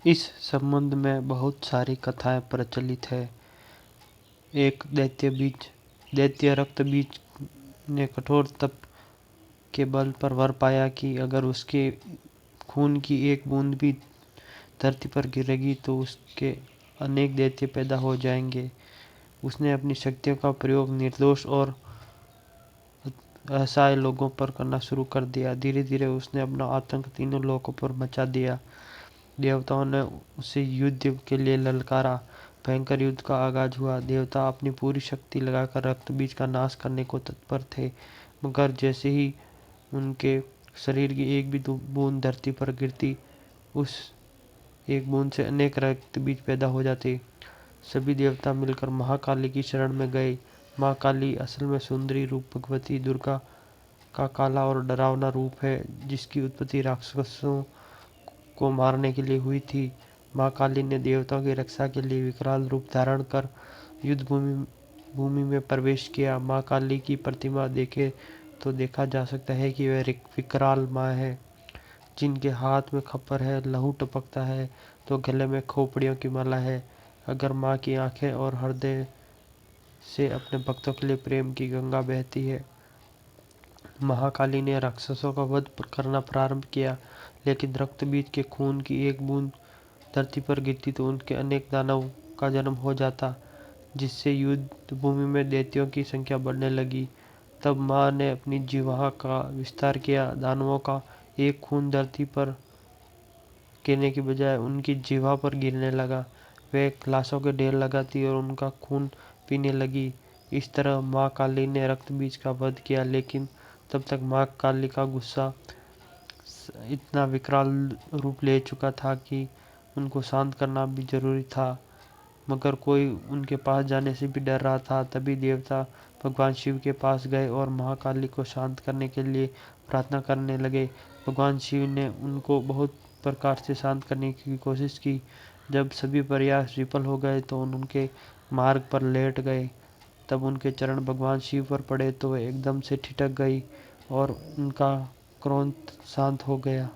इस संबंध में बहुत सारी कथाएं प्रचलित है। एक दैत्य रक्त बीज ने कठोर तप के बल पर वर पाया कि अगर उसके खून की एक बूंद भी धरती पर गिरेगी तो उसके अनेक दैत्य पैदा हो जाएंगे। उसने अपनी शक्तियों का प्रयोग निर्दोष और असहाय लोगों पर करना शुरू कर दिया। धीरे धीरे उसने अपना आतंक तीनों लोगों पर मचा दिया। देवताओं ने उसे युद्ध के लिए ललकारा। भयंकर युद्ध का आगाज हुआ। देवता अपनी पूरी शक्ति लगाकर रक्त बीज का नाश करने को तत्पर थे, मगर जैसे ही उनके शरीर की एक भी बूंद धरती पर गिरती, उस एक बूंद से अनेक रक्त बीज पैदा हो जाते। सभी देवता मिलकर महाकाली की शरण में गए। माँ काली असल में सुंदरी रूप भगवती दुर्गा का काला और डरावना रूप है, जिसकी उत्पत्ति राक्षसों को मारने के लिए हुई थी। माँ काली ने देवताओं की रक्षा के लिए विकराल रूप धारण कर युद्ध भूमि में प्रवेश किया। माँ काली की प्रतिमा देखे तो देखा जा सकता है कि वह विकराल माँ है, जिनके हाथ में खप्पर है, लहू टपकता है तो गले में खोपड़ियों की माला है। अगर माँ की आंखें और हृदय से अपने भक्तों के लिए प्रेम की गंगा बहती है। महाकाली ने राक्षसों का वध करना प्रारंभ किया, लेकिन रक्त बीज के खून की एक बूंद धरती पर गिरती तो उनके अनेक दानव का जन्म हो जाता, जिससे युद्ध भूमि में दैत्यों की संख्या बढ़ने लगी। तब माँ ने अपनी जिह्वा का विस्तार किया। दानवों का एक खून धरती पर गिरने की बजाय उनकी जिह्वा पर गिरने लगा। वे लाशों के ढेर लगाती और उनका खून पीने लगी। इस तरह माँ काली ने रक्त बीज का वध किया, लेकिन तब तक माँ काली का गुस्सा इतना विकराल रूप ले चुका था कि उनको शांत करना भी जरूरी था, मगर कोई उनके पास जाने से भी डर रहा था। तभी देवता भगवान शिव के पास गए और महाकाली को शांत करने के लिए प्रार्थना करने लगे। भगवान शिव ने उनको बहुत प्रकार से शांत करने की कोशिश की। जब सभी प्रयास विफल हो गए तो उनके मार्ग पर लेट गए। तब उनके चरण भगवान शिव पर पड़े तो वे एकदम से ठिठक गई और उनका क्रोध शांत हो गया।